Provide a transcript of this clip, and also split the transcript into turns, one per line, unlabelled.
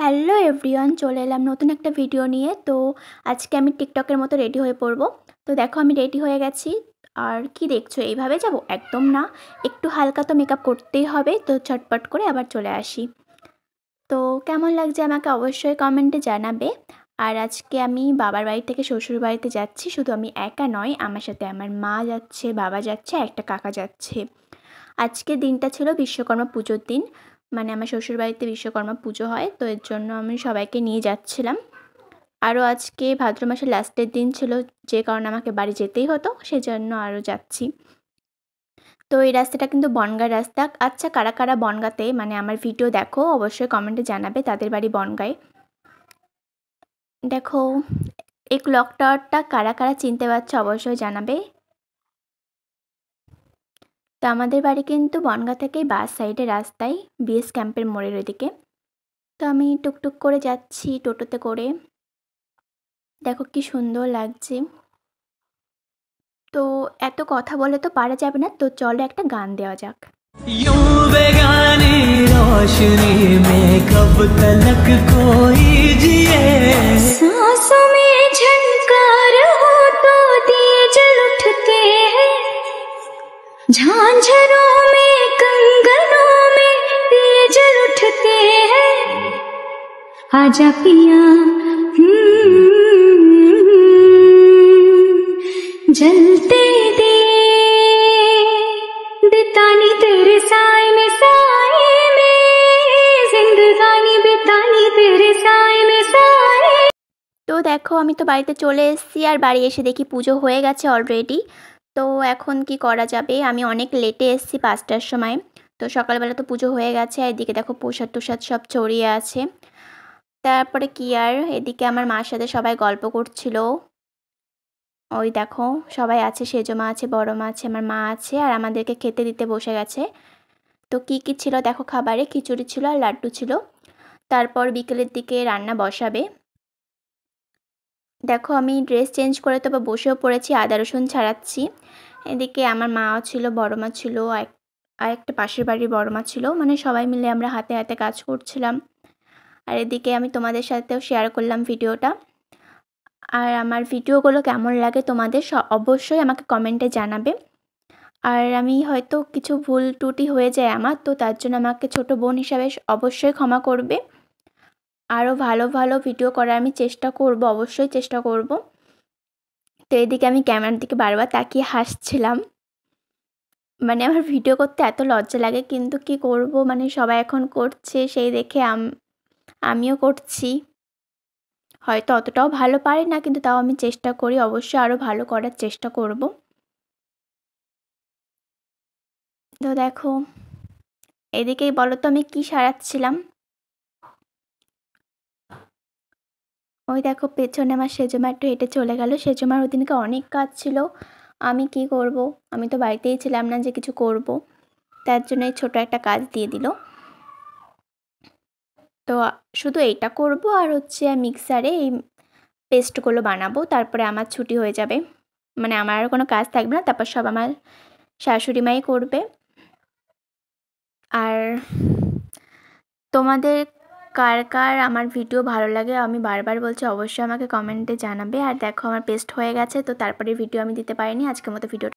Hello everyone, চলে এলাম নতুন একটা ভিডিও নিয়ে। তো আজকে আমি টিকটকের মতো রেডি হয়ে পড়বো। তো দেখো আমি রেডি হয়ে গেছি। আর কি দেখছো, এইভাবে যাব? একদম না, একটু হালকা তো মেকআপ করতেই হবে। তো চটপট করে আবার চলে আসি। তো কেমন লাগছে আমাকে অবশ্যই কমেন্টে জানাবে। আর আজকে আমি বাবার বাড়ি থেকে শ্বশুর বাড়িতে যাচ্ছি। শুধু আমি একা নয়, আমার সাথে আমার মা যাচ্ছে, বাবা যাচ্ছে, একটা কাকা যাচ্ছে। আজকে দিনটা ছিল বিশ্বকর্মা পুজোর দিন। মানে আমার শ্বশুরবাড়িতে বিশ্বকর্মা পুজো হয়, তো এর জন্য আমি সবাইকে নিয়ে যাচ্ছিলাম। আরও আজকে ভাদ্র মাসের লাস্টের দিন ছিল, যে কারণে আমাকে বাড়ি যেতেই হতো, সেজন্য আরও যাচ্ছি। তো এই রাস্তাটা কিন্তু বনগাঁ রাস্তা। আচ্ছা, কারা কারা বনগাঁতে মানে আমার ভিডিও দেখো অবশ্যই কমেন্টে জানাবে তাদের বাড়ি বনগাঁয়। দেখো এই ক্লক টাওয়ারটা কারা কারা চিনতে পারছো অবশ্যই জানাবে। তো আমাদের বাড়ি কিন্তু বনগাঁ থেকেই বাস সাইডে রাস্তায়, বিএস ক্যাম্পের মোড়ের ওদিকে। তো আমি টুকটুক করে যাচ্ছি টোটোতে করে। দেখো কি সুন্দর লাগছে। তো এত কথা বলে তো পারা যাবে না, তো চলো একটা গান দেওয়া যাক।
यूं बेगानी रोशनी में कब तलक कोई जिए,
सांसों में झनकार हो तो दिए जल उठते हैं, झांझरों में कंगनों में दिए जल उठते हैं। आजा पिया जलते दे बितानी तेरे साए में जिंदगानी बितानी तेरे साए में साए।
তো দেখো আমি তো বাড়িতে চলে এসেছি, আর বাড়ি এসে দেখি পুজো হয়ে গেছে অলরেডি। তো এখন কি করা যাবে, আমি অনেক লেটে এসেছি 5টার সময়। তো সকালবেলা তো পুজো হয়ে গেছে, আর এদিকে দেখো প্রসাদ টোসাদ সব ছড়িয়ে আছে। তারপরে কি আর, এদিকে আমার মার সাথে সবাই গল্প করছিল। ওই দেখো সবাই আছে, সেজো মা আছে, বড় মা আছে, আমার মা আছে, আর আমাদেরকে খেতে দিতে বসে গেছে। তো কি কি ছিল দেখো, খাবারে খিচুড়ি ছিল আর লাড্ডু ছিল। তারপর বিকেলের দিকে রান্না বসাবে। দেখো আমি ড্রেস চেঞ্জ করে তো বসেও পড়েছি, আদা রসুন ছাড়াচ্ছি। এদিকে আমার মাও ছিল, বড় মা ছিল, আর একটা পাশের বাড়ির বড় মা ছিল। মানে সবাই মিলে আমরা হাতে হাতে কাজ করছিলাম। আর এদিকে আমি তোমাদের সাথেও শেয়ার করলাম ভিডিওটা। আর আমার ভিডিওগুলো কেমন লাগে তোমাদের অবশ্যই আমাকে কমেন্টে জানাবে। আর আমি হয়তো কিছু ভুল ত্রুটি হয়ে যায় আমার, তো তার জন্য আমাকে ছোট বোন হিসাবে অবশ্যই ক্ষমা করবে। আরও ভালো ভালো ভিডিও করার আমি চেষ্টা করব, অবশ্যই চেষ্টা করব। তো এদিকে আমি ক্যামেরার দিকে বারবার তাকিয়ে হাসছিলাম। মানে আমার ভিডিও করতে এত লজ্জা লাগে, কিন্তু কি করব, মানে সবাই এখন করছে সেই দেখে আমিও করছি। হয়তো অতটাও ভালো পারি না, কিন্তু তাও আমি চেষ্টা করি, অবশ্যই আরও ভালো করার চেষ্টা করব। তো দেখো এদিকেই বলো তো আমি কি সারাচ্ছিলাম। ওই দেখো পেছনে আমার সেজমা একটু হেঁটে চলে গেল। সেজমার ওদিনকে অনেক কাজ ছিল, আমি কি করব, আমি তো বাড়িতেই ছিলাম না যে কিছু করব, তার জন্য এই ছোটো একটা কাজ দিয়ে দিল। তো শুধু এইটা করব, আর হচ্ছে মিক্সারে এই পেস্টগুলো বানাবো, তারপরে আমার ছুটি হয়ে যাবে। মানে আমার আর কোনো কাজ থাকবে না, তারপর সব আমার শাশুড়ি মাই করবে। আর তোমাদের কার কার আমার ভিডিও ভালো লাগে আমি বারবার বলছি, অবশ্যই আমাকে কমেন্টে জানাবে। আর দেখো আমার পেস্ট হয়ে গেছে, তো তারপরে ভিডিও আমি দিতে পারিনি। আজকের মতো ভিডিও